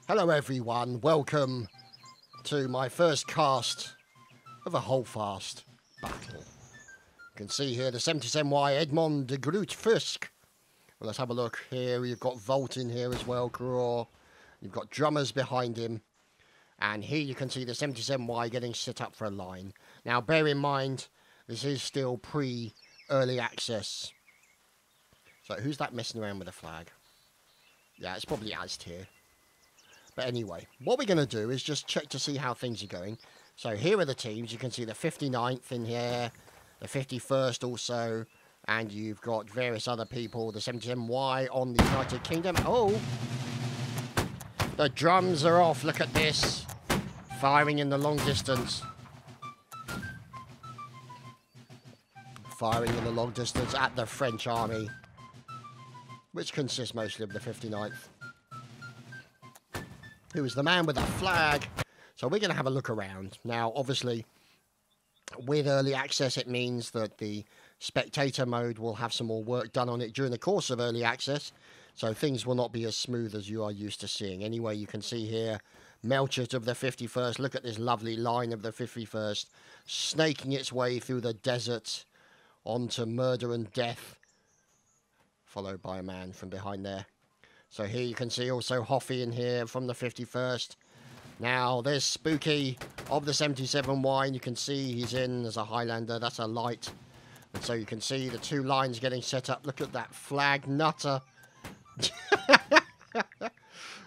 Hello everyone, welcome to my first cast of a Holdfast battle. You can see here the 77Y Edmond de Groot Fisk. Well, let's have a look here. You've got Volt in here as well, Kraw. You've got drummers behind him. And here you can see the 77Y getting set up for a line. Now bear in mind, this is still pre-early access. So who's that messing around with a flag? Yeah, it's probably Ast here. But anyway, what we're going to do is just check to see how things are going. So here are the teams. You can see the 59th in here, the 51st also, and you've got various other people, the 77Y on the United Kingdom. Oh! The drums are off, look at this. Firing in the long distance. Firing in the long distance at the French army, which consists mostly of the 59th. Who is the man with the flag? So we're going to have a look around. Now, obviously, with early access, it means that the spectator mode will have some more work done on it during the course of early access. So things will not be as smooth as you are used to seeing. Anyway, you can see here, Melchett of the 51st. Look at this lovely line of the 51st, snaking its way through the desert onto murder and death, followed by a man from behind there. So here you can see also Hoffy in here from the 51st. Now there's Spooky of the 77Y, and you can see he's in as a Highlander. That's a light. And so you can see the two lines getting set up. Look at that flag nutter.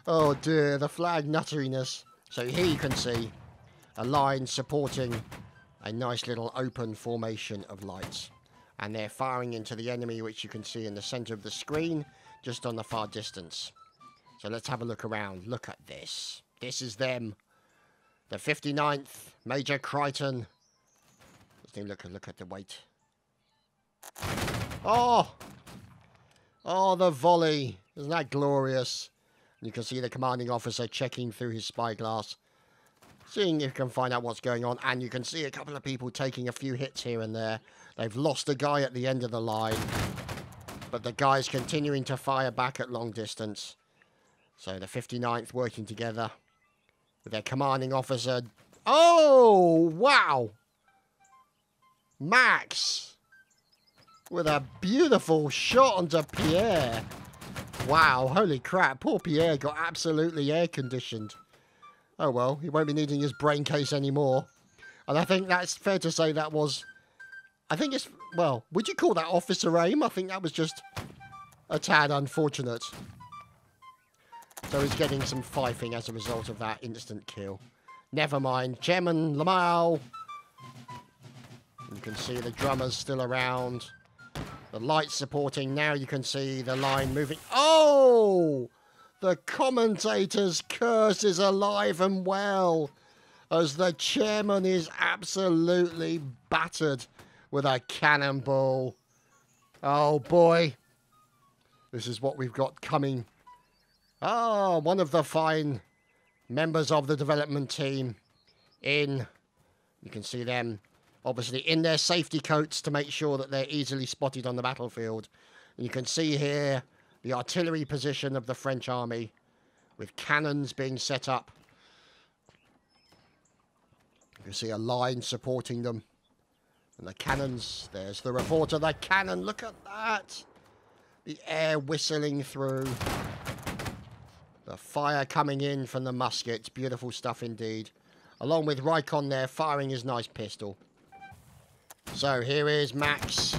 Oh dear, the flag nutteriness. So here you can see a line supporting a nice little open formation of lights. And they're firing into the enemy, which you can see in the center of the screen, just on the far distance. So let's have a look around. Look at this. This is them. The 59th, Major Crichton. Let's look at the weight. Oh! Oh, the volley. Isn't that glorious? You can see the commanding officer checking through his spyglass, seeing if he can find out what's going on. And you can see a couple of people taking a few hits here and there. They've lost a guy at the end of the line, but the guy's continuing to fire back at long distance. So the 59th working together with their commanding officer. Oh, wow! Max with a beautiful shot onto Pierre. Wow, holy crap. Poor Pierre got absolutely air-conditioned. Oh, well, he won't be needing his brain case anymore. And I think that's fair to say that was... I think it's... Well, would you call that officer aim? I think that was just a tad unfortunate. So he's getting some fifing as a result of that instant kill. Never mind. Chairman Lamau. You can see the drummers still around. The lights supporting. Now you can see the line moving. Oh! The commentator's curse is alive and well, as the chairman is absolutely battered with a cannonball. Oh boy. This is what we've got coming. Ah, one of the fine members of the development team in. You can see them obviously in their safety coats to make sure that they're easily spotted on the battlefield. And you can see here the artillery position of the French army with cannons being set up. You can see a line supporting them. And the cannons, there's the report of the cannon. Look at that. The air whistling through. The fire coming in from the muskets. Beautiful stuff indeed. Along with Rykon there firing his nice pistol. So here is Max,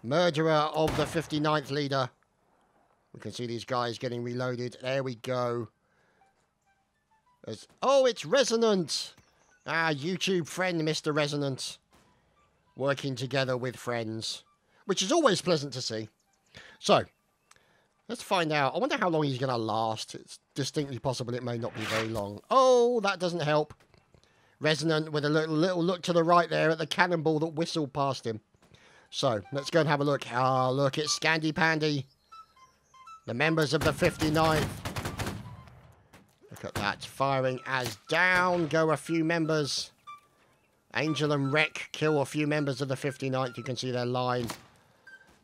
murderer of the 59th leader. We can see these guys getting reloaded. There we go. Oh, it's Resonant. Ah, YouTube friend, Mr. Resonant. Working together with friends, which is always pleasant to see. So, let's find out. I wonder how long he's going to last. It's distinctly possible it may not be very long. Oh, that doesn't help. Resonant with a little look to the right there at the cannonball that whistled past him. So, let's go and have a look. Ah, look, it's Scandy Pandy. The members of the 59th. Look at that. Firing as down go a few members. Angel and Wreck kill a few members of the 59th. You can see their line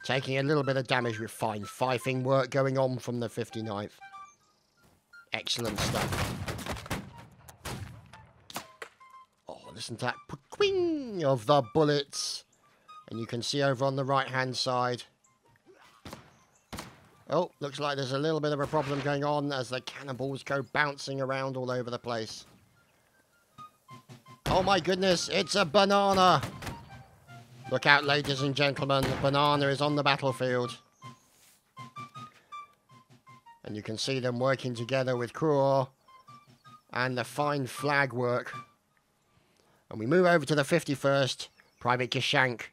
taking a little bit of damage with fine fifing work going on from the 59th. Excellent stuff. Oh, listen to that quing of the bullets. And you can see over on the right-hand side. Oh, looks like there's a little bit of a problem going on as the cannonballs go bouncing around all over the place. Oh my goodness, it's a banana! Look out, ladies and gentlemen, the banana is on the battlefield. And you can see them working together with Kruor and the fine flag work. And we move over to the 51st, Private Gishank.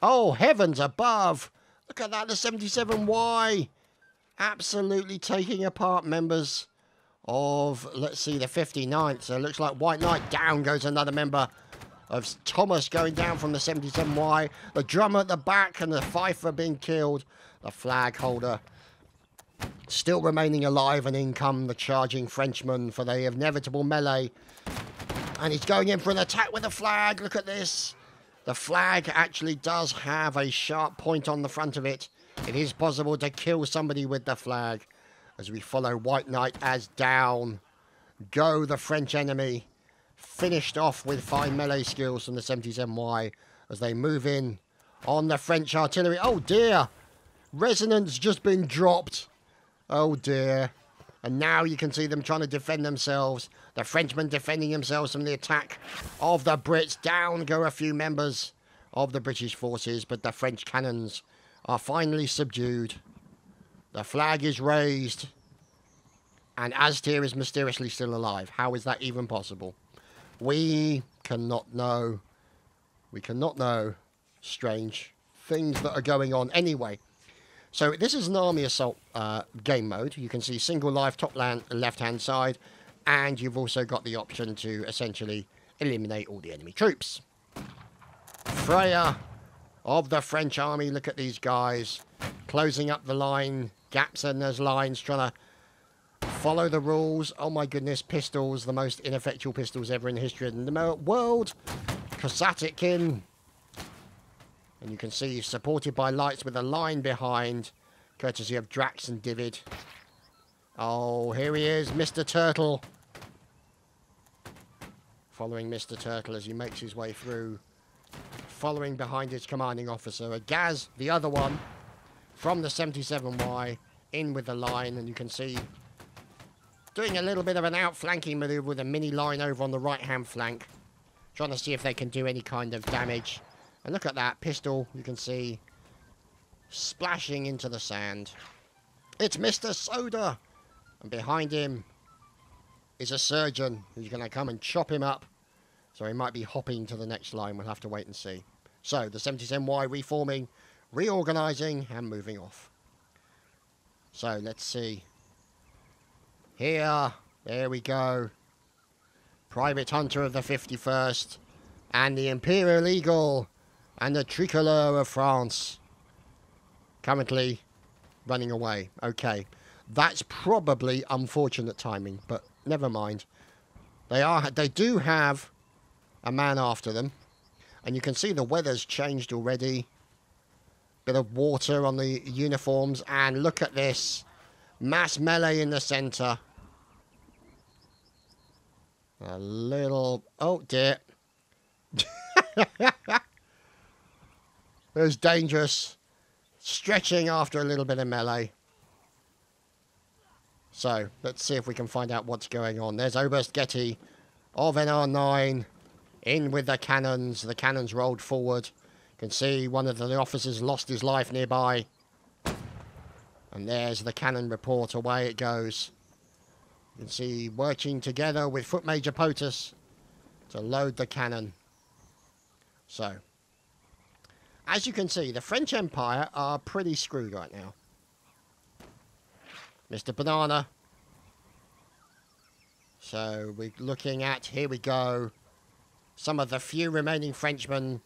Oh, heavens above! Look at that, the 77Y! Absolutely taking apart members of, let's see, the 59th. So it looks like White Knight. Down goes another member of Thomas going down from the 77Y. The drummer at the back and the fifer being killed. The flag holder still remaining alive, and in come the charging Frenchman for the inevitable melee. And he's going in for an attack with the flag. Look at this. The flag actually does have a sharp point on the front of it. It is possible to kill somebody with the flag. As we follow White Knight as down go the French enemy. Finished off with fine melee skills from the 77Y as they move in on the French artillery. Oh dear. Resonant's just been dropped. Oh dear. And now you can see them trying to defend themselves. The Frenchmen defending themselves from the attack of the Brits. Down go a few members of the British forces, but the French cannons are finally subdued. The flag is raised. And Aztir is mysteriously still alive. How is that even possible? We cannot know. We cannot know. Strange things that are going on. Anyway. So this is an army assault game mode. You can see single life top left-hand side. And you've also got the option to essentially eliminate all the enemy troops. Freya of the French army. Look at these guys. Closing up the line. Gaps in those lines. Trying to follow the rules. Oh my goodness. Pistols. The most ineffectual pistols ever in the history of the world. Kosatkin. And you can see supported by lights with a line behind. Courtesy of Drax and Divid. Oh, here he is. Mr. Turtle. Following Mr. Turtle as he makes his way through. Following behind his commanding officer. Gaz, the other one, from the 77Y, in with the line. And you can see doing a little bit of an outflanking maneuver with a mini line over on the right-hand flank. Trying to see if they can do any kind of damage. And look at that pistol, you can see, splashing into the sand. It's Mr. Soda! And behind him is a surgeon who's going to come and chop him up. So he might be hopping to the next line. We'll have to wait and see. So, the 77Y reforming, reorganising, and moving off. So, let's see. Here, there we go. Private Hunter of the 51st. And the Imperial Eagle. And the Tricolor of France. Currently running away. Okay. That's probably unfortunate timing, but never mind. They do have a man after them. And you can see the weather's changed already. Bit of water on the uniforms. And look at this. Mass melee in the centre. A little... Oh, dear. It was dangerous. Stretching after a little bit of melee. So, let's see if we can find out what's going on. There's Oberst Getty of NR9. In with the cannons. The cannons rolled forward. You can see one of the officers lost his life nearby. And there's the cannon report. Away it goes. You can see working together with Foot Major POTUS to load the cannon. So, as you can see, the French Empire are pretty screwed right now. Mr. Banana. So, we're looking at, here we go, some of the few remaining Frenchmen,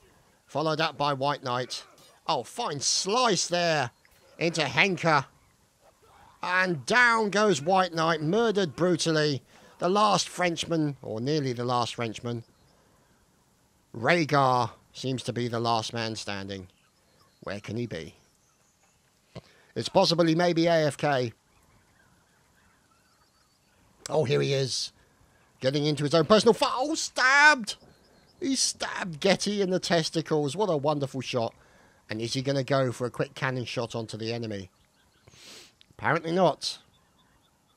followed up by White Knight. Oh, fine slice there into Henker. And down goes White Knight, murdered brutally. The last Frenchman, or nearly the last Frenchman. Rhaegar seems to be the last man standing. Where can he be? It's possible he may be AFK. Oh, here he is. Getting into his own personal fight. Oh, stabbed! He stabbed Getty in the testicles. What a wonderful shot. And is he going to go for a quick cannon shot onto the enemy? Apparently not.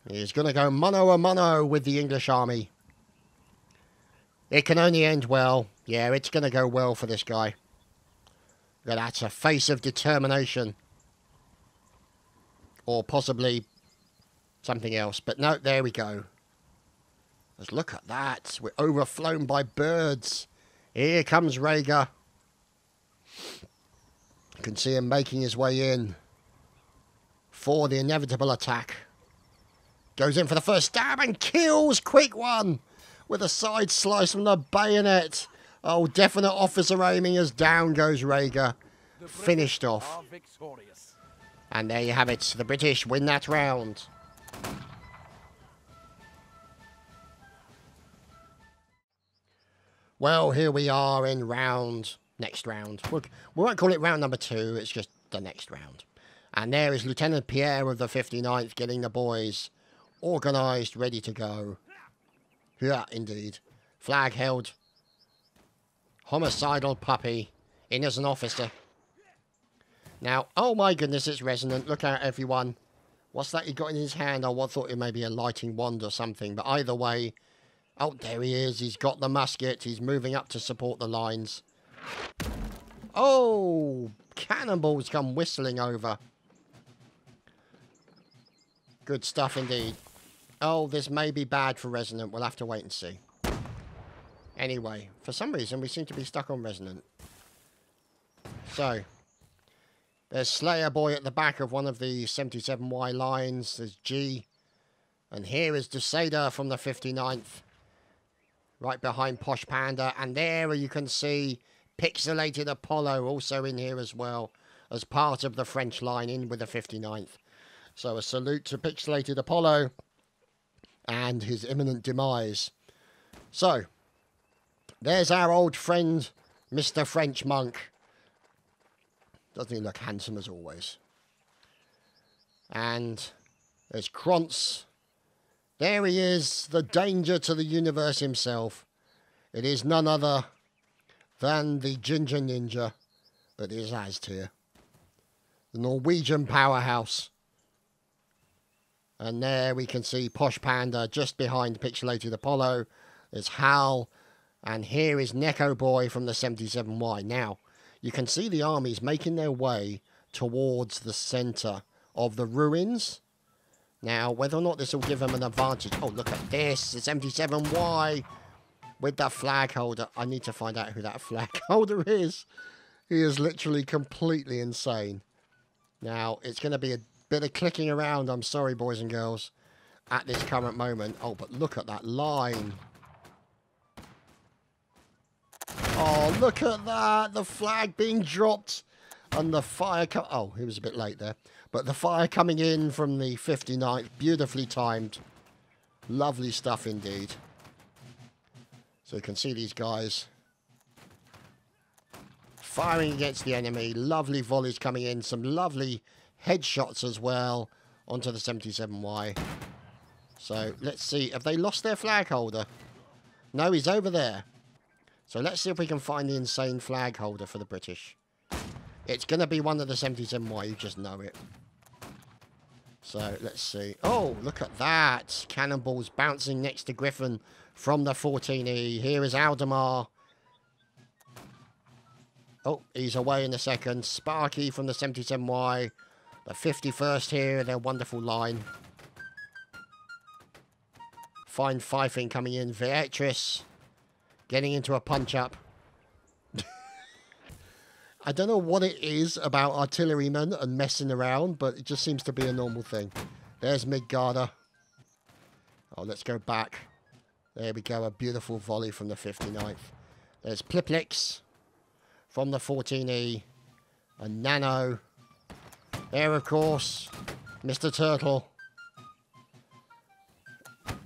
He's going to go mano a mano with the English army. It can only end well. Yeah, it's going to go well for this guy. That's a face of determination. Or possibly something else. But no, there we go. Let's look at that. We're overflown by birds. Here comes Rhaegar. You can see him making his way in for the inevitable attack. Goes in for the first stab and kills. Quick one with a side slice from the bayonet. Oh, definite officer aiming as down goes Rhaegar. Finished off. And there you have it. The British win that round. Well, here we are in next round. We won't call it round number 2, it's just the next round. And there is Lieutenant Pierre of the 59th getting the boys organised, ready to go. Yeah, indeed. Flag held. Homicidal puppy. In as an officer. Now, oh my goodness, it's Resonant. Look out, everyone. What's that he got in his hand? I thought it may be a lighting wand or something. But either way... Oh, there he is. He's got the musket. He's moving up to support the lines. Oh, cannonballs come whistling over. Good stuff indeed. Oh, this may be bad for Resonant. We'll have to wait and see. Anyway, for some reason, we seem to be stuck on Resonant. So, there's Slayer Boy at the back of one of the 77Y lines. There's G. And here is Dusader from the 59th. Right behind Posh Panda. And there you can see Pixelated Apollo also in here as well. As part of the French line in with the 59th. So a salute to Pixelated Apollo. And his imminent demise. So. There's our old friend, Mr. French Monk. Doesn't he look handsome as always? And there's Krantz. There he is, the danger to the universe himself. It is none other than the Ginger Ninja that is Aztir. The Norwegian powerhouse. And there we can see Posh Panda just behind Pixelated Apollo. There's Hal. And here is Neko Boy from the 77Y. Now, you can see the armies making their way towards the centre of the ruins. Now, whether or not this will give them an advantage... Oh, look at this. The 77Y with the flag holder. I need to find out who that flag holder is. He is literally completely insane. Now, it's going to be a bit of clicking around, I'm sorry, boys and girls, at this current moment. Oh, but look at that line. Oh, look at that. The flag being dropped. And the fire... Oh, he was a bit late there. But the fire coming in from the 59th. Beautifully timed. Lovely stuff indeed. So you can see these guys firing against the enemy. Lovely volleys coming in. Some lovely headshots as well onto the 77Y. So let's see. Have they lost their flag holder? No, he's over there. So let's see if we can find the insane flag holder for the British. It's going to be one of the 77Y, you just know it. So let's see. Oh, look at that. Cannonballs bouncing next to Griffin from the 14E. Here is Aldemar. Oh, he's away in a second. Sparky from the 77Y. The 51st here, their wonderful line. Fine fifing coming in. Beatrice getting into a punch-up. I don't know what it is about artillerymen and messing around, but it just seems to be a normal thing. There's Midgarder. Oh, let's go back. There we go, a beautiful volley from the 59th. There's Pliplix from the 14E. And Nano. There, of course, Mr. Turtle.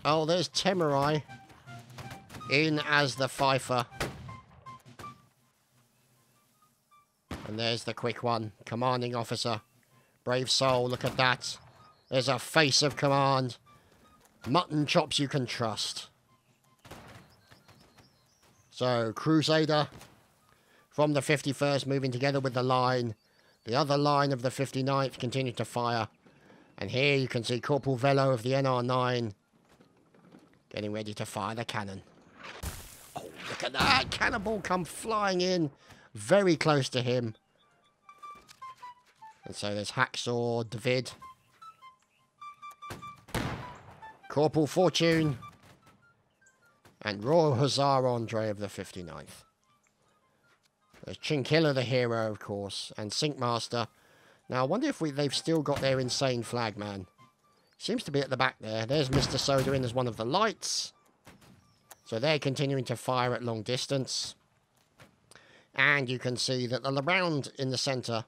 Oh, there's Temurai in as the Fifer. And there's the quick one. Commanding officer. Brave soul, look at that. There's a face of command. Mutton chops you can trust. So, Crusader from the 51st moving together with the line. The other line of the 59th continue to fire. And here you can see Corporal Velo of the NR9 getting ready to fire the cannon. Oh, look at that! Cannonball come flying in very close to him. And so there's Hacksaw, David, Corporal Fortune, and Royal Hussar Andre of the 59th. There's Chinkilla the hero, of course, and Sinkmaster. Now, I wonder if they've still got their insane flagman. Seems to be at the back there. There's Mr. Soda in as one of the lights. So they're continuing to fire at long distance. And you can see that the round in the centre,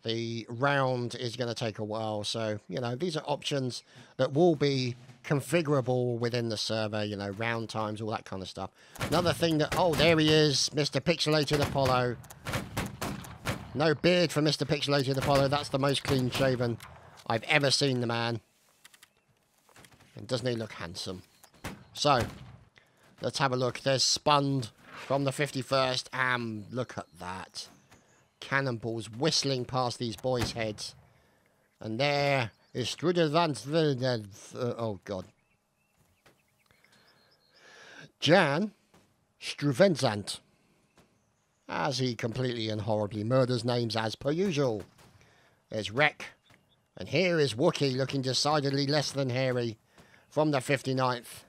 the round is going to take a while. So, you know, these are options that will be configurable within the server, you know, round times, all that kind of stuff. Another thing that, oh, there he is, Mr. Pixelated Apollo. No beard for Mr. Pixelated Apollo. That's the most clean-shaven I've ever seen the man. And doesn't he look handsome? So, let's have a look. There's Spund from the 51st, and look at that. Cannonballs whistling past these boys' heads. And there is Strudevant. Oh, God. Jan Struvenzant, as he completely and horribly murders names as per usual. There's Wreck. And here is Wookie looking decidedly less than hairy from the 59th.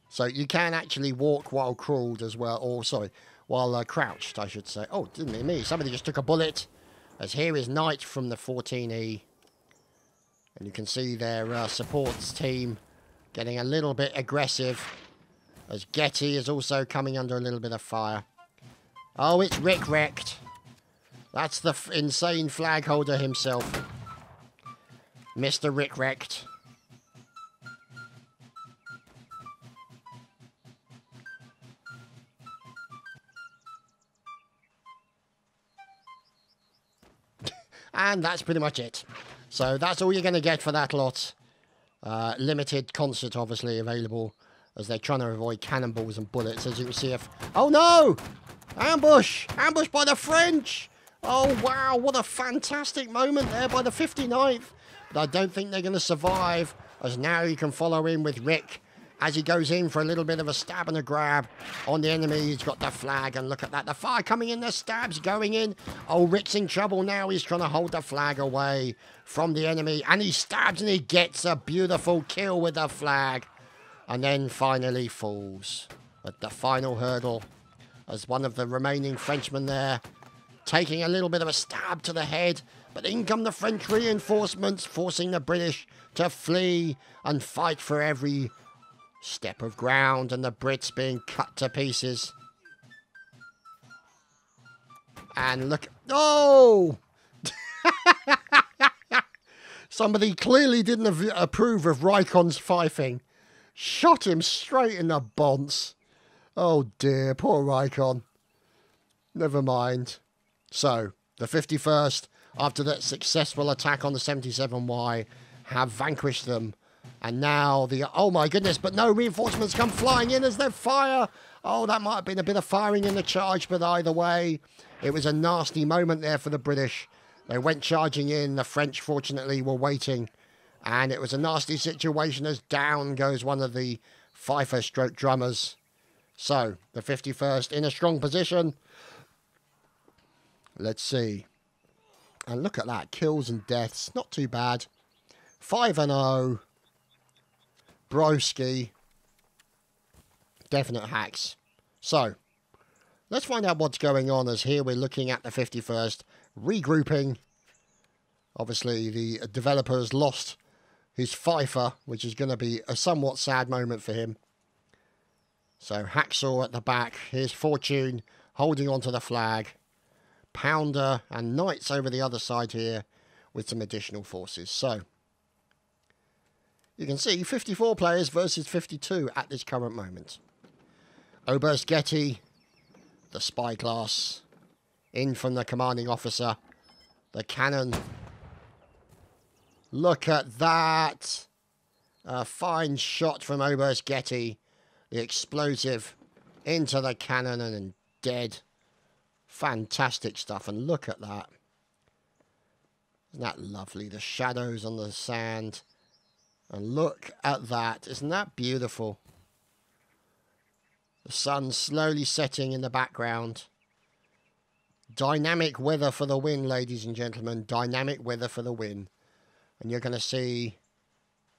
So you can actually walk while crawled as well. Or, sorry, while crouched, I should say. Oh, didn't it me? Somebody just took a bullet. As here is Knight from the 14E. And you can see their supports team getting a little bit aggressive. As Getty is also coming under a little bit of fire. Oh, it's Rick Wrecked. That's the insane flag holder himself. Mr. Rick Wrecked. And that's pretty much it. So that's all you're going to get for that lot. Limited concert, obviously, available as they're trying to avoid cannonballs and bullets. As you can see, oh no! Ambush! Ambush by the French! Oh wow, what a fantastic moment there by the 59th. But I don't think they're going to survive, as now you can follow in with Rick as he goes in for a little bit of a stab and a grab on the enemy. He's got the flag, and look at that. The fire coming in, the stabs going in. Oh, Rick's in trouble now. He's trying to hold the flag away from the enemy, and he stabs and he gets a beautiful kill with the flag, and then finally falls at the final hurdle as one of the remaining Frenchmen there taking a little bit of a stab to the head. But in come the French reinforcements, forcing the British to flee and fight for every step of ground, and the Brits being cut to pieces. And look, oh! Somebody clearly didn't approve of Rykon's fifing. Shot him straight in the bonce. Oh dear, poor Rykon. Never mind. So, the 51st, after that successful attack on the 77Y, have vanquished them. And now oh my goodness, but no reinforcements come flying in as they fire. Oh, that might have been a bit of firing in the charge, but either way, it was a nasty moment there for the British. They went charging in. The French, fortunately, were waiting. And it was a nasty situation as down goes one of the fifer stroke drummers. So, the 51st in a strong position. Let's see. And look at that. Kills and deaths. Not too bad. 5-0. Broski. Definite hacks. So, let's find out what's going on, as here we're looking at the 51st. Regrouping. Obviously, the developer's lost his fifer, which is going to be a somewhat sad moment for him. So, Hacksaw at the back. Here's Fortune holding onto the flag. Pounder and Knights over the other side here with some additional forces. So, you can see 54 players versus 52 at this current moment. Oberst Getty, the spyglass, in from the commanding officer. The cannon Look at that. A fine shot from Oberst Getty. The explosive into the cannon and dead. Fantastic stuff. And look at that. Isn't that lovely? The shadows on the sand. And look at that. Isn't that beautiful? The sun slowly setting in the background. Dynamic weather for the win, ladies and gentlemen. Dynamic weather for the win. And you're going to see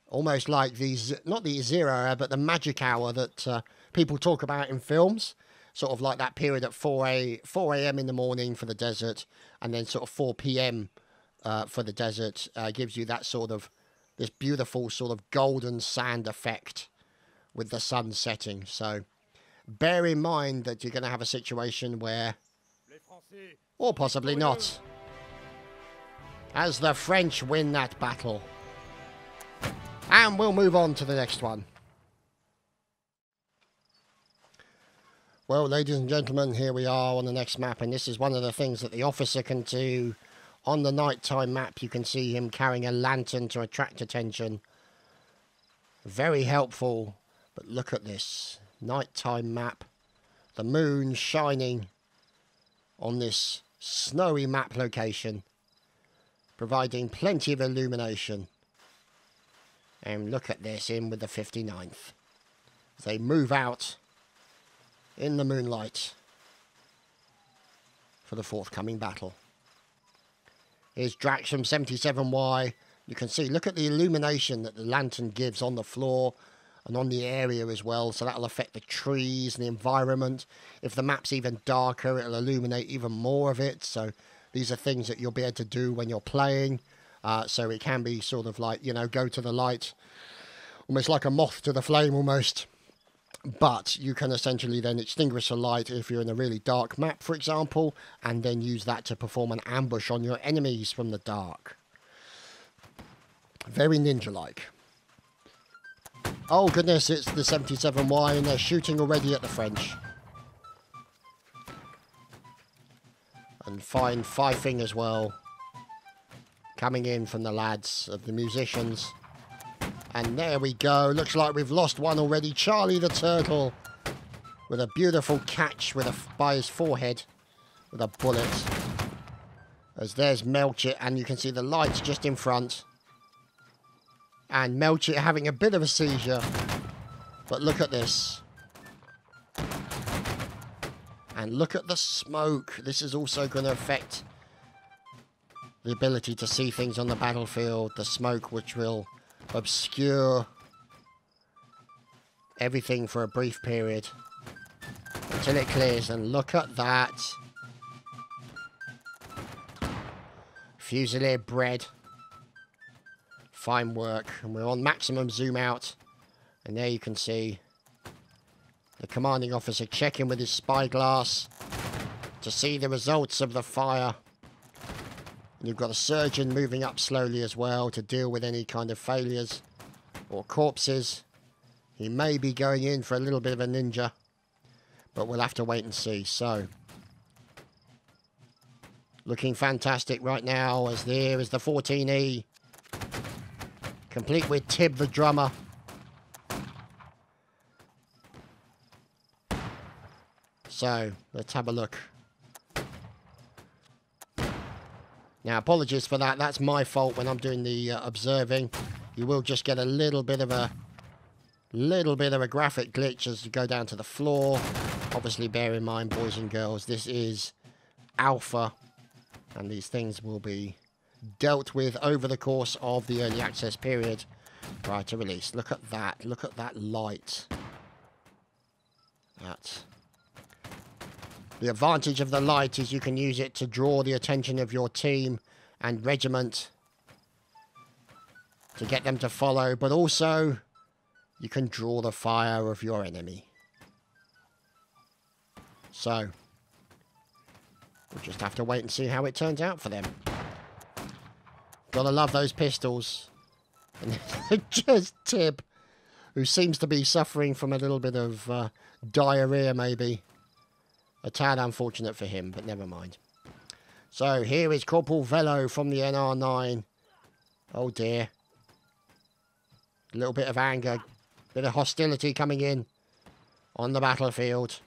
almost like these, not the zero hour, but the magic hour that people talk about in films. Sort of like that period at 4 a.m. in the morning for the desert. And then sort of 4 p.m. For the desert. Gives you that sort of, this beautiful sort of golden sand effect with the sun setting. So bear in mind that you're going to have a situation where, or possibly not, as the French win that battle. And we'll move on to the next one. Well, ladies and gentlemen, here we are on the next map, and this is one of the things that the officer can do. On the nighttime map, you can see him carrying a lantern to attract attention. Very helpful, but look at this. Nighttime map. The moon shining on this snowy map location, providing plenty of illumination. And look at this, in with the 59th. They move out in the moonlight for the forthcoming battle. Here's Drax from 77Y. You can see, look at the illumination that the lantern gives on the floor and on the area as well. So that'll affect the trees and the environment. If the map's even darker, it'll illuminate even more of it. So these are things that you'll be able to do when you're playing. So it can be sort of like, you know, go to the light, almost like a moth to the flame almost. But you can essentially then extinguish the light if you're in a really dark map, for example, and then use that to perform an ambush on your enemies from the dark. Very ninja-like. Oh goodness, it's the 77Y and they're shooting already at the French. And fine fifing as well. Coming in from the lads of the musicians. And there we go. Looks like we've lost one already. Charlie the Turtle with a beautiful catch by his forehead with a bullet. As there's Melchett, and you can see the lights just in front. And Melchett having a bit of a seizure. But look at this. And look at the smoke. This is also going to affect the ability to see things on the battlefield. The smoke, which will obscure everything for a brief period until it clears. And look at that. Fusilier bread. Fine work. And we're on maximum zoom out. And there you can see the commanding officer checking with his spyglass to see the results of the fire. And you've got a surgeon moving up slowly as well to deal with any kind of failures or corpses. He may be going in for a little bit of a ninja, but we'll have to wait and see. So, looking fantastic right now, as there is the 14E, complete with Tib the drummer. So, let's have a look. Now, apologies for that. That's my fault when I'm doing the observing. You will just get a little bit of a graphic glitch as you go down to the floor. Obviously, bear in mind, boys and girls, this is alpha, and these things will be dealt with over the course of the early access period prior to release. Look at that. Look at that light. That. The advantage of the light is you can use it to draw the attention of your team and regiment to get them to follow, but also you can draw the fire of your enemy. So, we'll just have to wait and see how it turns out for them. Gotta love those pistols. And just Tib, who seems to be suffering from a little bit of diarrhea maybe. A tad unfortunate for him, but never mind. So here is Corporal Velo from the NR9 Oh dear. A little bit of anger. Bit of hostility coming in on the battlefield.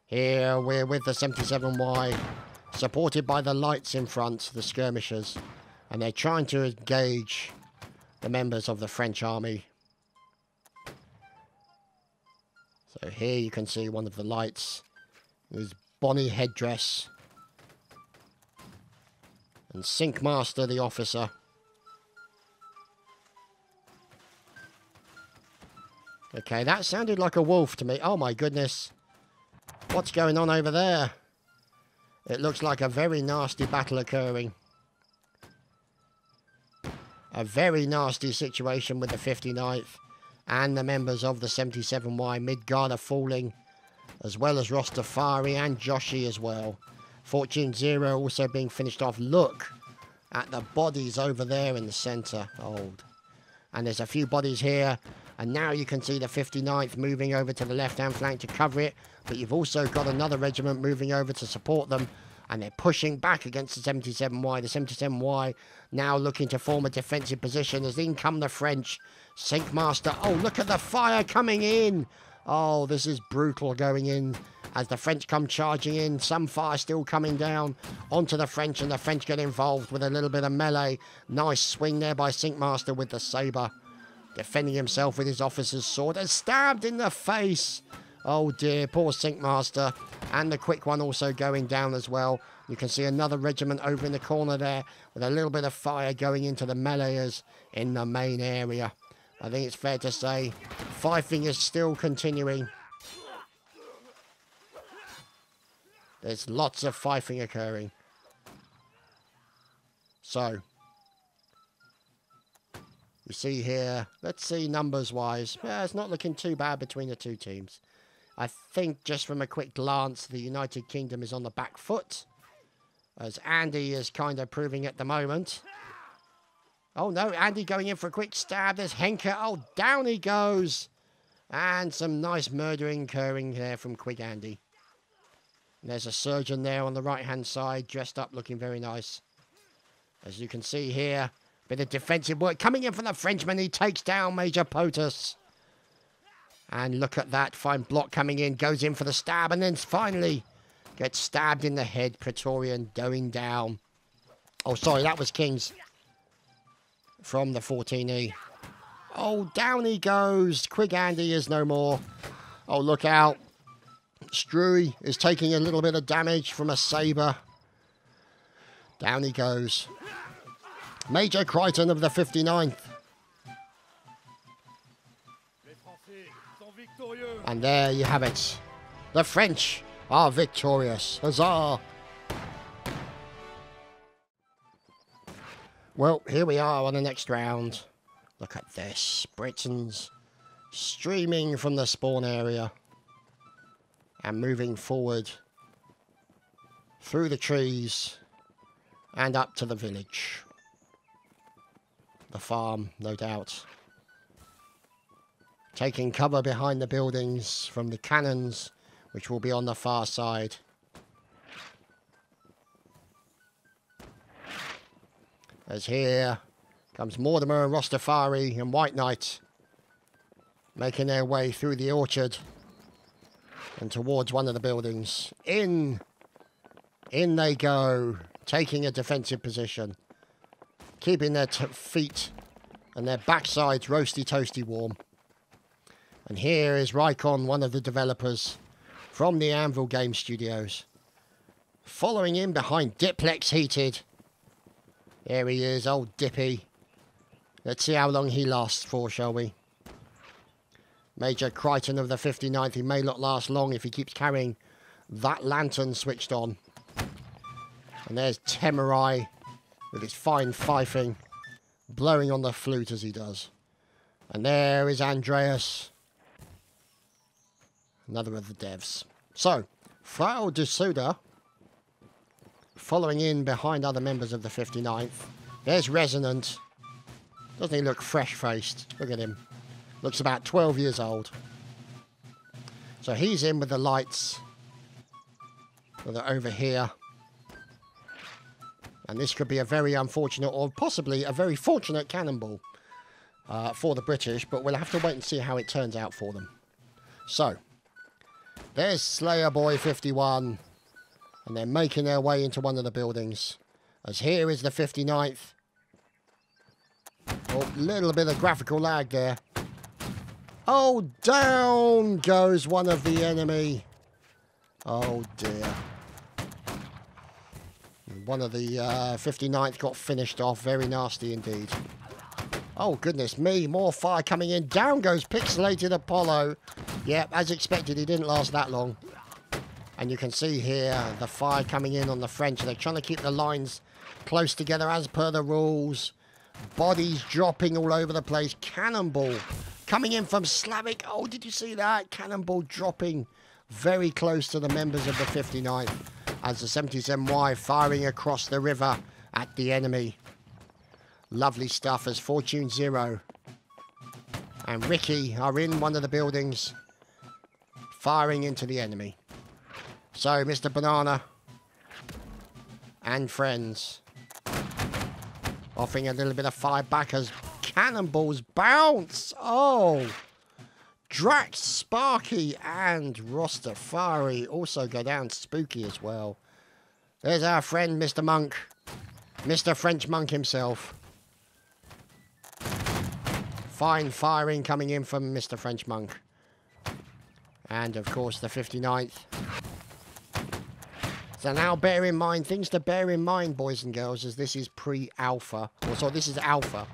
Here we're with the 77Y, supported by the lights in front, the skirmishers. And they're trying to engage the members of the French army. So here you can see one of the lights. His bonny headdress. And Sinkmaster, the officer. Okay, that sounded like a wolf to me. Oh my goodness. What's going on over there? It looks like a very nasty battle occurring. A very nasty situation with the 59th and the members of the 77Y. Midgard are falling, as well as Rostafari and Joshi as well. Fortune Zero also being finished off. Look at the bodies over there in the centre. Old. And there's a few bodies here. And now you can see the 59th moving over to the left-hand flank to cover it. But you've also got another regiment moving over to support them. And they're pushing back against the 77Y. The 77Y now looking to form a defensive position as in come the French. Sinkmaster. Oh, look at the fire coming in. Oh, this is brutal going in as the French come charging in. Some fire still coming down onto the French, and the French get involved with a little bit of melee. Nice swing there by Sinkmaster with the sabre. Defending himself with his officer's sword and stabbed in the face. Oh dear, poor Sinkmaster. And the quick one also going down as well. You can see another regiment over in the corner there with a little bit of fire going into the meleeers in the main area. I think it's fair to say fighting is still continuing. There's lots of fighting occurring. So, you see here, let's see numbers-wise. Yeah, it's not looking too bad between the two teams. I think just from a quick glance, the United Kingdom is on the back foot, as Andy is kind of proving at the moment. Oh no, Andy going in for a quick stab. There's Henke. Oh, down he goes. And some nice murdering occurring there from Quick Andy. And there's a surgeon there on the right-hand side, dressed up, looking very nice. As you can see here, bit of defensive work coming in from the Frenchman. He takes down Major Potus. And look at that, fine block coming in, goes in for the stab, and then finally gets stabbed in the head. Praetorian going down. Oh, sorry, that was King's from the 14E. Oh, down he goes. Quick Andy is no more. Oh, look out. Struy is taking a little bit of damage from a sabre. Down he goes. Major Crichton of the 59th. And there you have it. The French are victorious. Huzzah! Well, here we are on the next round. Look at this. Britons streaming from the spawn area and moving forward through the trees and up to the village. The farm, no doubt. Taking cover behind the buildings from the cannons, which will be on the far side. As here comes Mortimer and Rostafari and White Knight making their way through the orchard and towards one of the buildings. In they go, taking a defensive position, keeping their feet and their backsides roasty toasty warm. And here is Rycon, one of the developers from the Anvil Game Studios, following in behind Diplex Heated. There he is, old Dippy. Let's see how long he lasts for, shall we? Major Crichton of the 59th, he may not last long if he keeps carrying that lantern switched on. And there's Temurai with his fine fifing, blowing on the flute as he does. And there is Andreas, another of the devs. So, Frau de Suda, following in behind other members of the 59th. There's Resonant. Doesn't he look fresh-faced? Look at him. Looks about 12 years old. So he's in with the lights. They're over here. And this could be a very unfortunate or possibly a very fortunate cannonball for the British, but we'll have to wait and see how it turns out for them. So, there's Slayer Boy 51, and they're making their way into one of the buildings. As here is the 59th. Oh, little bit of graphical lag there. Oh, down goes one of the enemy. Oh, dear. One of the 59th got finished off. Very nasty indeed. Oh, goodness me. More fire coming in. Down goes Pixelated Apollo. Yep, as expected, he didn't last that long. And you can see here the fire coming in on the French. They're trying to keep the lines close together as per the rules. Bodies dropping all over the place. Cannonball coming in from Slavic. Oh, did you see that? Cannonball dropping very close to the members of the 59th. As the 77Y firing across the river at the enemy. Lovely stuff as Fortune Zero and Ricky are in one of the buildings firing into the enemy. So Mr. Banana and friends offering a little bit of fire back as cannonballs bounce. Oh! Drax, Sparky, and Rostafari also go down spooky as well. There's our friend, Mr. Monk. Mr. French Monk himself. Fine firing coming in from Mr. French Monk. And, of course, the 59th. So now bear in mind, things to bear in mind, boys and girls, as this is pre-alpha. Or, sorry, this is alpha.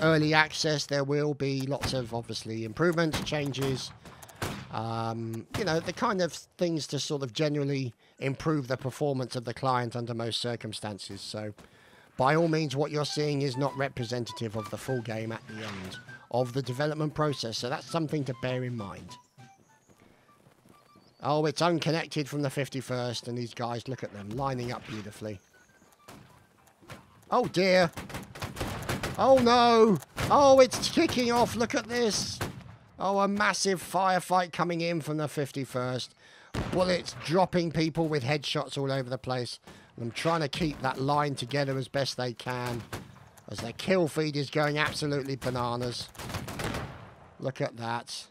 Early access, there will be lots of, obviously, improvements, changes, you know, the kind of things to sort of generally improve the performance of the client under most circumstances. So, by all means, what you're seeing is not representative of the full game at the end of the development process. So that's something to bear in mind. Oh, it's unconnected from the 51st, and these guys, look at them, lining up beautifully. Oh, dear. Oh, no. Oh, it's kicking off. Look at this. Oh, a massive firefight coming in from the 51st. Bullets dropping people with headshots all over the place. I'm trying to keep that line together as best they can, as their kill feed is going absolutely bananas. Look at that.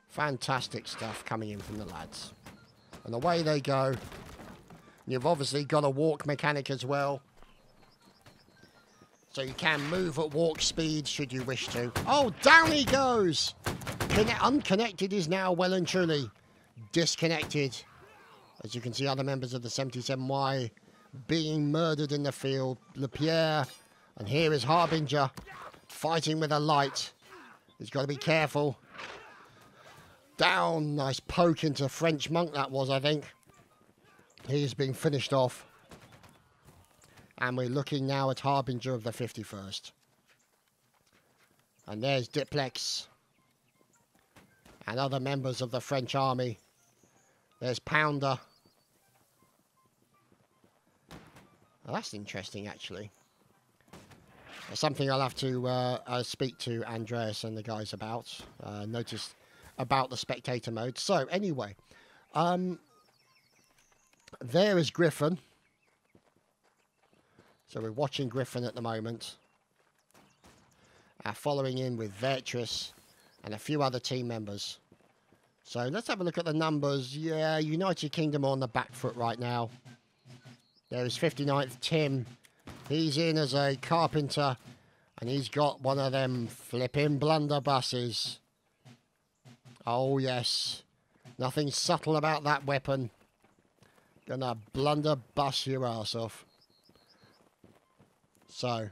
Fantastic stuff coming in from the lads. And away they go. You've obviously got a walk mechanic as well. So you can move at walk speed should you wish to. Oh, down he goes! Unconnected is now well and truly disconnected. As you can see, other members of the 77Y being murdered in the field. LePierre, and here is Harbinger, fighting with a light. He's got to be careful. Down, nice poke into French Monk that was, I think. He's being finished off. And we're looking now at Harbinger of the 51st. And there's Diplex. And other members of the French army. There's Pounder. Well, that's interesting, actually. It's something I'll have to speak to Andreas and the guys about. Notice about the spectator mode. So, anyway. There is Griffin. So we're watching Griffin at the moment. Following in with Virtuous and a few other team members. So let's have a look at the numbers. Yeah, United Kingdom are on the back foot right now. There is 59th Tim. He's in as a carpenter. And he's got one of them flipping blunderbusses. Oh, yes. Nothing subtle about that weapon. Gonna blunderbuss your ass off. So,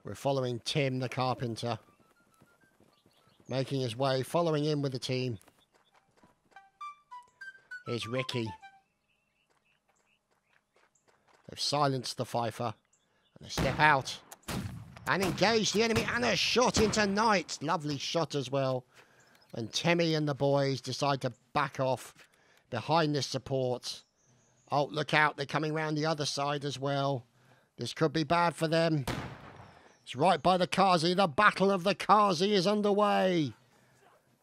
we're following Tim the carpenter. Making his way, following in with the team. Here's Ricky. They've silenced the Pfeiffer. And they step out. And engage the enemy. And a shot into Knight. Lovely shot as well. And Temmie and the boys decide to back off behind this support. Oh, look out. They're coming round the other side as well. This could be bad for them. It's right by the Kazi. The Battle of the Kazi is underway.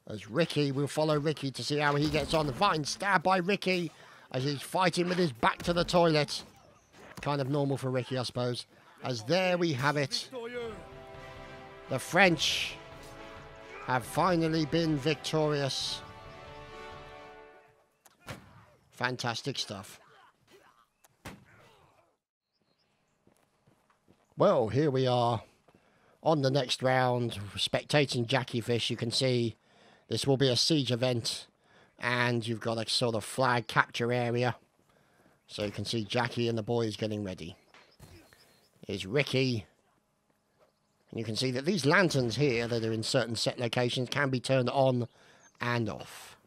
As Ricky, we'll follow Ricky to see how he gets on. Fine stab by Ricky. as he's fighting with his back to the toilet. Kind of normal for Ricky, I suppose. As there we have it. The French have finally been victorious. Fantastic stuff. Well, here we are on the next round, spectating Jackie Fish. You can see this will be a siege event, and you've got a sort of flag capture area. So you can see Jackie and the boys getting ready. Here's Ricky. And you can see that these lanterns here that are in certain set locations can be turned on and off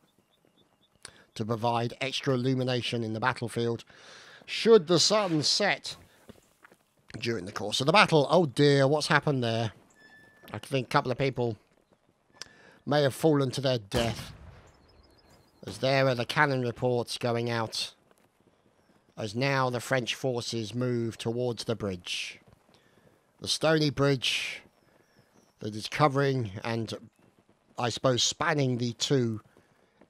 to provide extra illumination in the battlefield should the sun set during the course of the battle. Oh dear, what's happened there? I think a couple of people may have fallen to their death, as there are the cannon reports going out, as now the French forces move towards the bridge. The stony bridge that is covering and, I suppose, spanning the two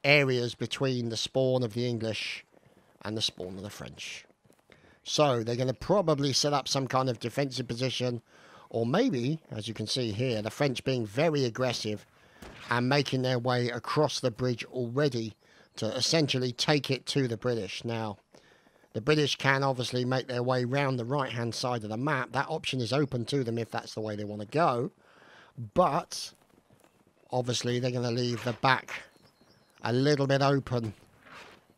areas between the spawn of the English and the spawn of the French. So they're going to probably set up some kind of defensive position, or maybe, as you can see here, the French being very aggressive and making their way across the bridge already to essentially take it to the British. Now, the British can obviously make their way round the right-hand side of the map. That option is open to them if that's the way they want to go. But, obviously, they're going to leave the back a little bit open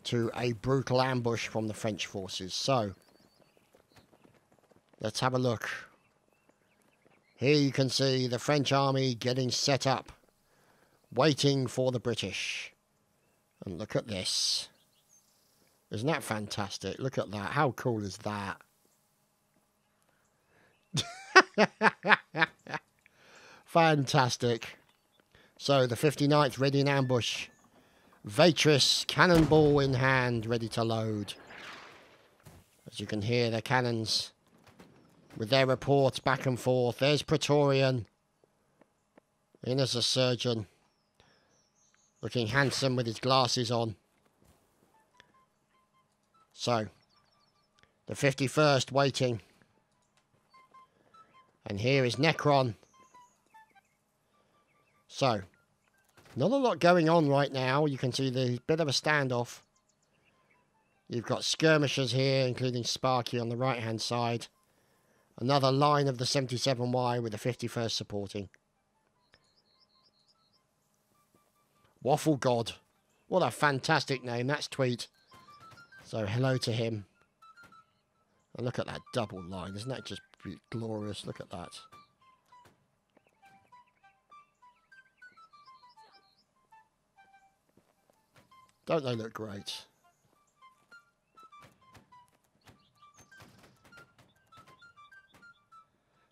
to a brutal ambush from the French forces. So, let's have a look. Here you can see the French army getting set up, waiting for the British. And look at this. Isn't that fantastic? Look at that. How cool is that? Fantastic. So the 59th ready in ambush. Vatris, cannonball in hand, ready to load. As you can hear, the cannons with their reports back and forth. There's Praetorian, in as a surgeon, looking handsome with his glasses on. So, the 51st waiting. And here is Necron. So, not a lot going on right now. You can see the bit of a standoff. You've got skirmishers here, including Sparky on the right-hand side. Another line of the 77Y with the 51st supporting. Waffle God. What a fantastic name. That's Tweet. So hello to him. And look at that double line. Isn't that just glorious? Look at that. Don't they look great?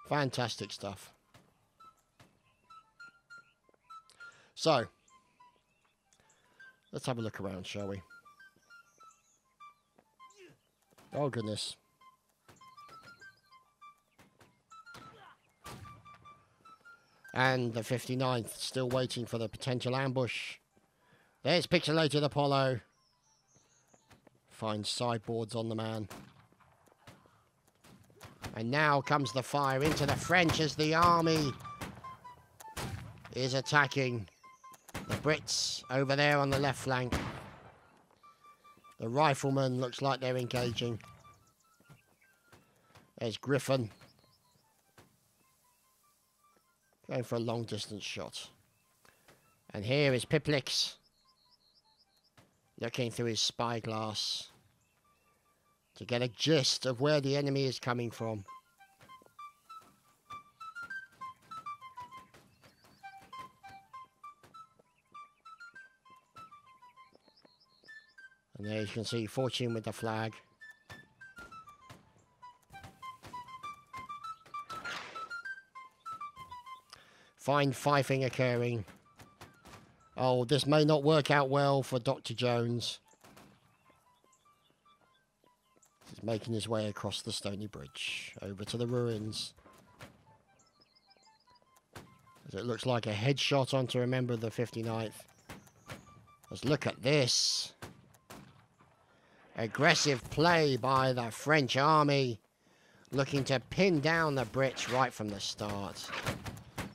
Fantastic stuff. So, let's have a look around, shall we? Oh, goodness. And the 59th still waiting for the potential ambush. There's Pixelated Apollo. Finds sideboards on the man. And now comes the fire into the French as the army is attacking the Brits over there on the left flank. The riflemen looks like they're engaging. There's Griffin. Going for a long distance shot. And here is Piplix. Looking through his spyglass to get a gist of where the enemy is coming from. And there you can see Fortune with the flag. Fine fifing occurring. Oh, this may not work out well for Dr. Jones. He's making his way across the stony bridge, over to the ruins. As it looks like a headshot onto a member of the 59th. Let's look at this. Aggressive play by the French army, looking to pin down the Brits right from the start.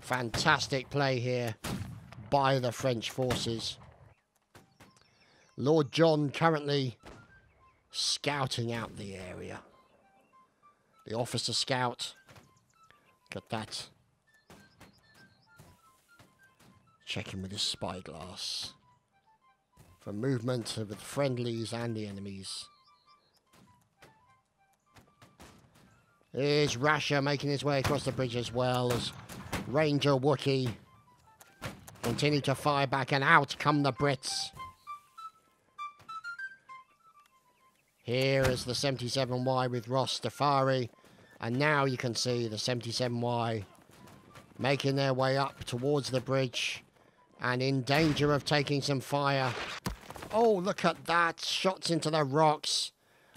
Fantastic play here by the French forces. Lord John currently scouting out the area. The officer scout. Look at that. Checking with his spyglass for movement of the friendlies and the enemies. Here's Rasher making his way across the bridge as well as Ranger Wookiee continue to fire back, and out come the Brits. Here is the 77Y with Ross Stafari, and now you can see the 77Y making their way up towards the bridge and in danger of taking some fire. Oh, look at that. Shots into the rocks,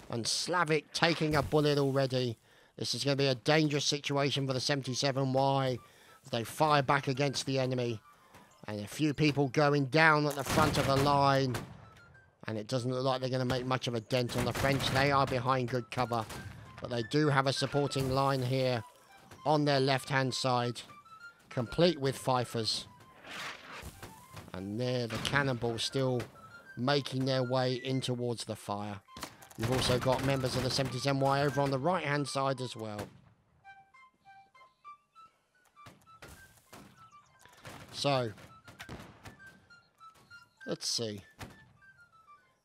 and Slavic taking a bullet already. This is going to be a dangerous situation for the 77Y as they fire back against the enemy. And a few people going down at the front of the line. And it doesn't look like they're going to make much of a dent on the French. They are behind good cover. But they do have a supporting line here on their left-hand side, complete with fifers. And there, the cannonballs still making their way in towards the fire. You've also got members of the 77Y over on the right-hand side as well. So, let's see.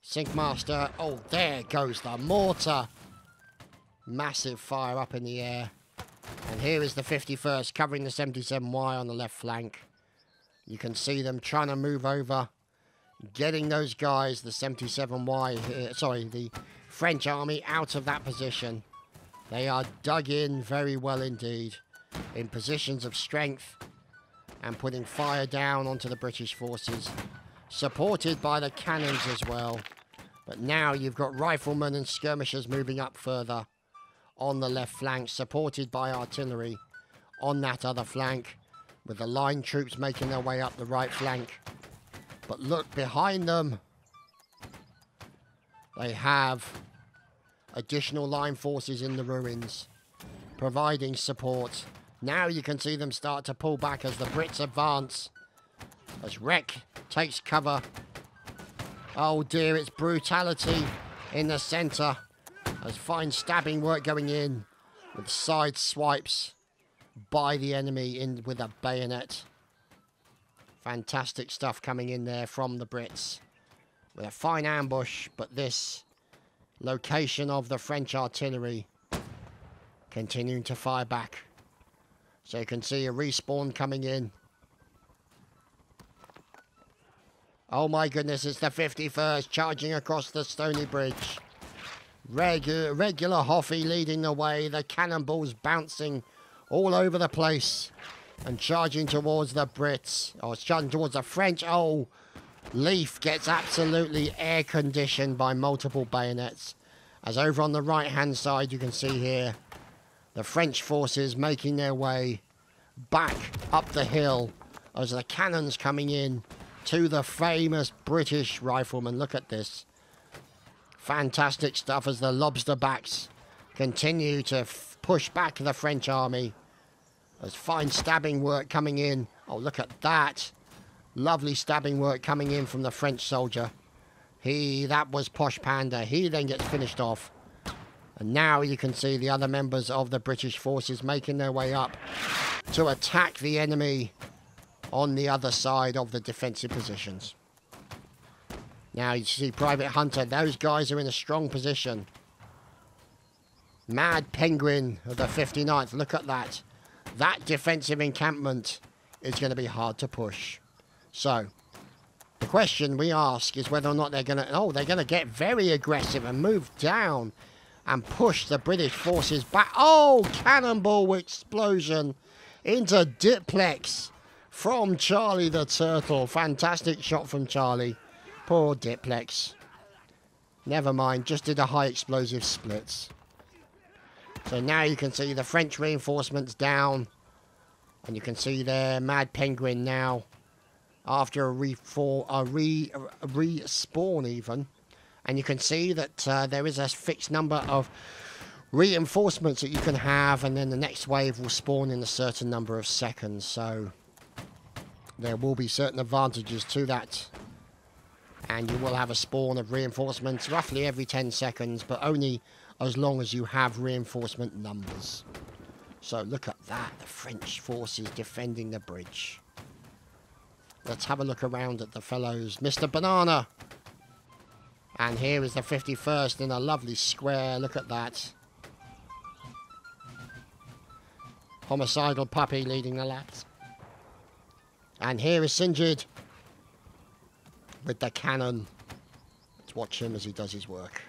Sinkmaster. Oh, there goes the mortar. Massive fire up in the air. And here is the 51st covering the 77Y on the left flank. You can see them trying to move over, getting those guys, the 77Y, the French army, out of that position. They are dug in very well indeed, in positions of strength, and putting fire down onto the British forces, supported by the cannons as well. But now you've got riflemen and skirmishers moving up further on the left flank, supported by artillery on that other flank, with the line troops making their way up the right flank. But look behind them. They have additional line forces in the ruins, providing support. Now you can see them start to pull back as the Brits advance. As Wreck takes cover. Oh dear, it's brutality in the centre. There's fine stabbing work going in with side swipes by the enemy in with a bayonet. Fantastic stuff coming in there from the Brits. With a fine ambush, but this location of the French artillery continuing to fire back. So you can see a respawn coming in. Oh my goodness, it's the 51st charging across the Stony Bridge. Regular Hoffy leading the way, the cannonballs bouncing all over the place and charging towards the Brits, or charging towards the French. Oh, Leaf gets absolutely air-conditioned by multiple bayonets. As over on the right-hand side, you can see here, the French forces making their way back up the hill as the cannons coming in to the famous British riflemen. Look at this. Fantastic stuff as the lobster backs continue to push back the French army. There's fine stabbing work coming in. Oh, look at that. Lovely stabbing work coming in from the French soldier. That was Posh Panda. He then gets finished off. And now you can see the other members of the British forces making their way up to attack the enemy on the other side of the defensive positions. Now you see Private Hunter. Those guys are in a strong position. Mad Penguin of the 59th. Look at that. That defensive encampment is going to be hard to push. So, the question we ask is whether or not they're going to... Oh, they're going to get very aggressive and move down and push the British forces back. Oh, cannonball explosion into Diplex from Charlie the Turtle. Fantastic shot from Charlie. Poor Diplex. Never mind, just did a high explosive splits. So now you can see the French reinforcements down. And you can see there Mad Penguin now, after a respawn even, And you can see that there is a fixed number of reinforcements that you can have, and then the next wave will spawn in a certain number of seconds. So there will be certain advantages to that. And you will have a spawn of reinforcements roughly every 10 seconds, but only as long as you have reinforcement numbers. So look at that, the French forces defending the bridge. Let's have a look around at the fellows. Mr. Banana! And here is the 51st in a lovely square, look at that. Homicidal Puppy leading the lads. And here is Sinjid with the cannon. Let's watch him as he does his work.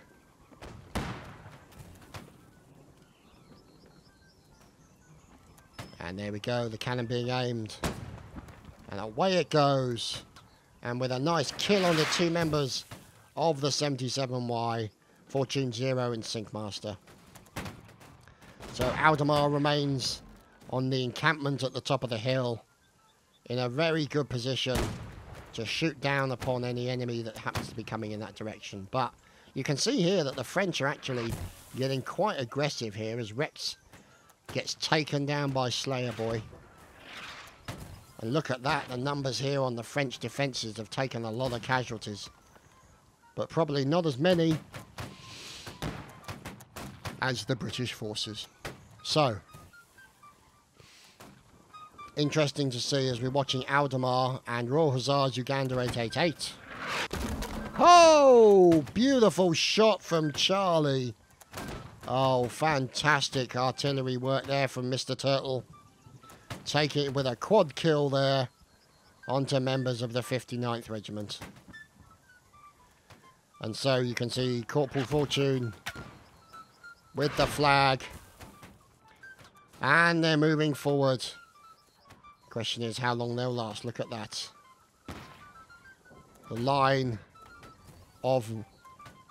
And there we go, the cannon being aimed. And away it goes. And with a nice kill on the two members of the 77Y, Fortune 0 and Syncmaster. So Aldemar remains on the encampment at the top of the hill in a very good position to shoot down upon any enemy that happens to be coming in that direction. But you can see here that the French are actually getting quite aggressive here as Rex gets taken down by Slayer Boy. And look at that, the numbers here on the French defences have taken a lot of casualties. But probably not as many as the British forces. So, interesting to see as we're watching Aldemar and Royal Hussars Uganda 888. Oh, beautiful shot from Charlie. Oh, fantastic artillery work there from Mr. Turtle. Taking it with a quad kill there onto members of the 59th Regiment. And so you can see Corporal Fortune with the flag. And they're moving forward. Question is how long they'll last. Look at that. The line of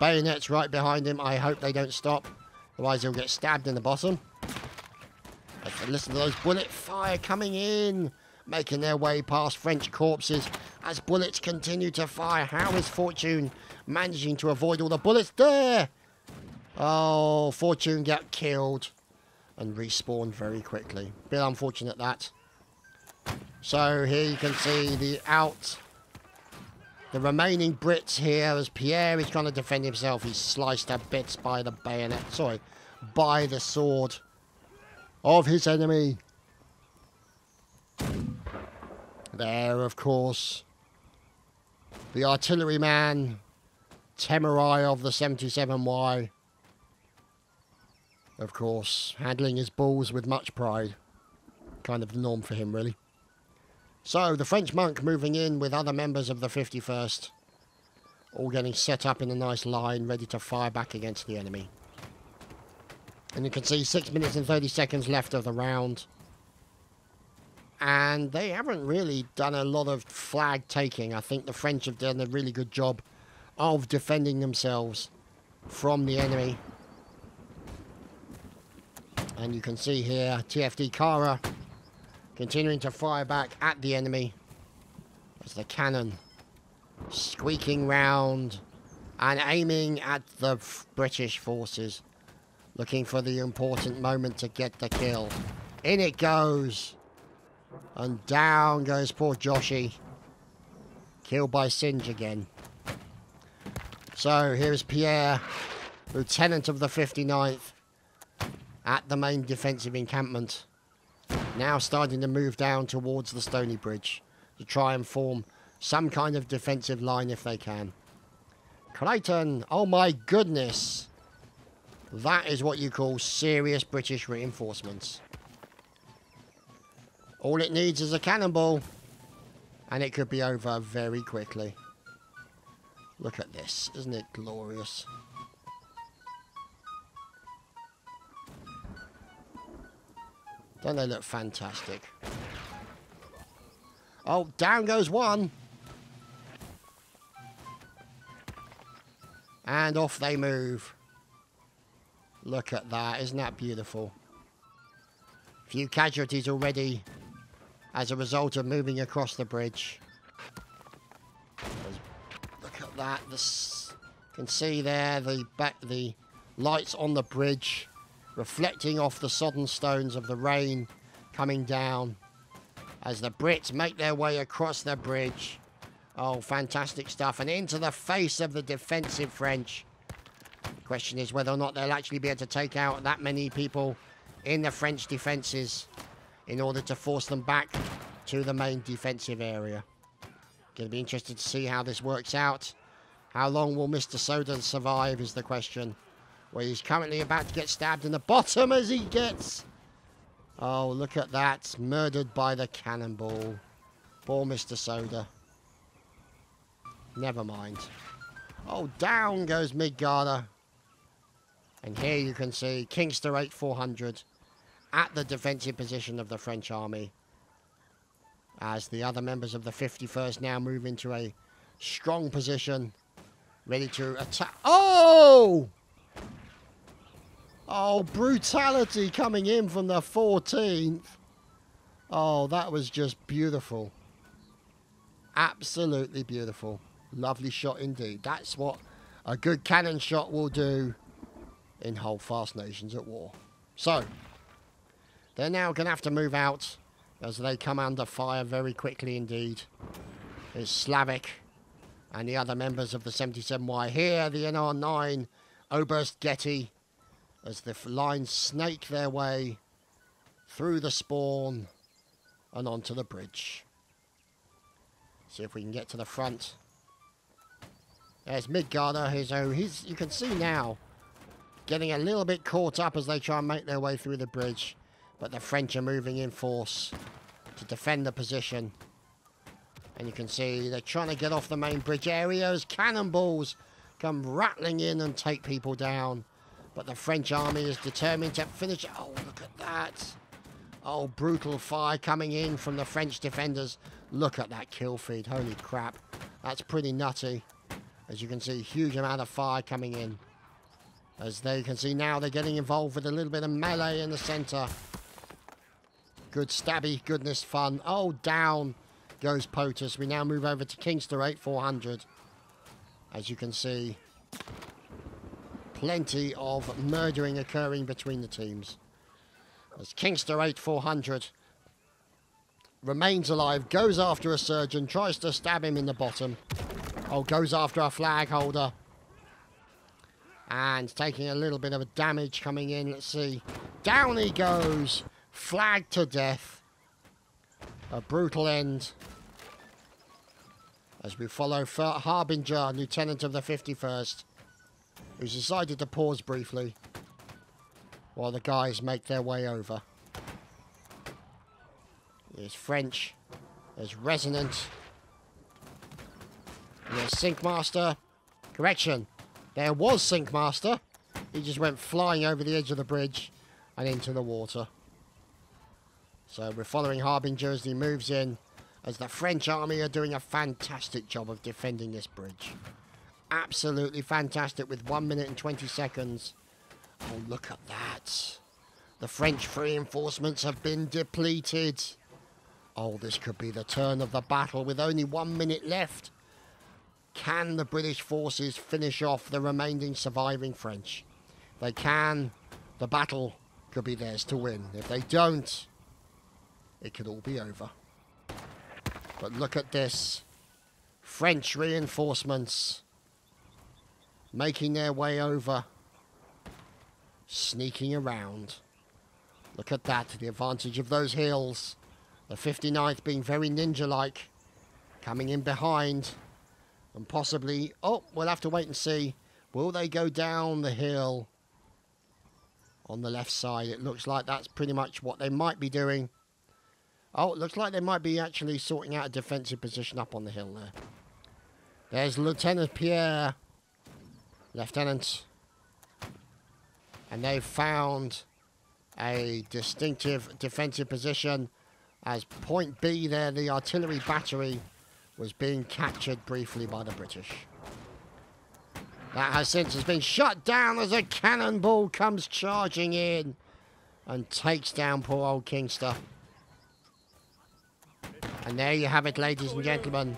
bayonets right behind him. I hope they don't stop. Otherwise he'll get stabbed in the bottom. Listen to those bullet fire coming in. Making their way past French corpses as bullets continue to fire. How is Fortune managing to avoid all the bullets? There! Oh, Fortune got killed and respawned very quickly. Bit unfortunate that. So here you can see the remaining Brits here as Pierre is trying to defend himself. He's sliced to bits by the bayonet. Sorry, by the sword of his enemy. There, of course, the artilleryman, Temurai of the 77Y. Of course, handling his balls with much pride. Kind of the norm for him, really. So, the French monk moving in with other members of the 51st. All getting set up in a nice line, ready to fire back against the enemy. And you can see 6 minutes and 30 seconds left of the round. And they haven't really done a lot of flag taking. I think the French have done a really good job of defending themselves from the enemy. And you can see here TFD Kara continuing to fire back at the enemy as the cannon squeaking round and aiming at the British forces, looking for the important moment to get the kill. In it goes. And down goes poor Joshi. Killed by Singe again. So here's Pierre, Lieutenant of the 59th, at the main defensive encampment. Now starting to move down towards the Stony Bridge to try and form some kind of defensive line if they can. Clayton, oh my goodness. That is what you call serious British reinforcements. All it needs is a cannonball, and it could be over very quickly. Look at this, isn't it glorious? Don't they look fantastic? Oh, down goes one. And off they move. Look at that, isn't that beautiful? Few casualties already as a result of moving across the bridge. Look at that, Can see there the lights on the bridge reflecting off the sodden stones of the rain coming down as the Brits make their way across the bridge. Oh, fantastic stuff. And into the face of the defensive French. The question is whether or not they'll actually be able to take out that many people in the French defences in order to force them back to the main defensive area. Going to be interested to see how this works out. How long will Mr. Soda survive is the question. Well, he's currently about to get stabbed in the bottom as he gets... Oh, look at that. Murdered by the cannonball. Poor Mr. Soda. Never mind. Oh, down goes Midgarder. And here you can see Kingster 8400 at the defensive position of the French army. As the other members of the 51st now move into a strong position. Ready to attack. Oh! Oh, brutality coming in from the 14th. Oh, that was just beautiful. Absolutely beautiful. Lovely shot indeed. That's what a good cannon shot will do in Holdfast Nations at War. So, they're now going to have to move out as they come under fire very quickly indeed. It's Slavic and the other members of the 77Y here. The NR9 Oberst Getty as the lines snake their way through the spawn and onto the bridge. See if we can get to the front. There's Midgarder. You can see now getting a little bit caught up as they try and make their way through the bridge. But the French are moving in force to defend the position. And you can see they're trying to get off the main bridge area as cannonballs come rattling in and take people down. But the French army is determined to finish. Oh, look at that. Oh, brutal fire coming in from the French defenders. Look at that kill feed. Holy crap. That's pretty nutty. As you can see, huge amount of fire coming in. As they can see now, they're getting involved with a little bit of melee in the centre. Good stabby goodness fun. Oh, down goes POTUS. We now move over to Kingster 8400. As you can see, plenty of murdering occurring between the teams. As Kingster 8400 remains alive, goes after a surgeon, tries to stab him in the bottom. Oh, goes after a flag holder. And taking a little bit of a damage coming in. Let's see. Down he goes. Flagged to death. A brutal end. As we follow Harbinger, Lieutenant of the 51st, who's decided to pause briefly while the guys make their way over. There's French. There's Resonant. And there's Syncmaster. Correction. There was Syncmaster. He just went flying over the edge of the bridge and into the water. So we're following Harbinger as he moves in, as the French army are doing a fantastic job of defending this bridge. Absolutely fantastic with 1 minute and 20 seconds. Oh, look at that. The French reinforcements have been depleted. Oh, this could be the turn of the battle with only 1 minute left. Can the British forces finish off the remaining surviving French? If they can, the battle could be theirs to win. If they don't, it could all be over. But look at this. French reinforcements making their way over. Sneaking around. Look at that, the advantage of those hills. The 59th being very ninja-like. Coming in behind. And possibly... Oh, we'll have to wait and see. Will they go down the hill on the left side? It looks like that's pretty much what they might be doing. Oh, it looks like they might be actually sorting out a defensive position up on the hill there. There's Lieutenant Pierre. Lieutenant. And they've found a distinctive defensive position as point B there, the artillery battery, was being captured briefly by the British. That has since been shut down as a cannonball comes charging in and takes down poor old Kingster. And there you have it, ladies and gentlemen.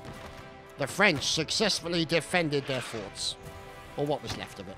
The French successfully defended their forts. Or what was left of it.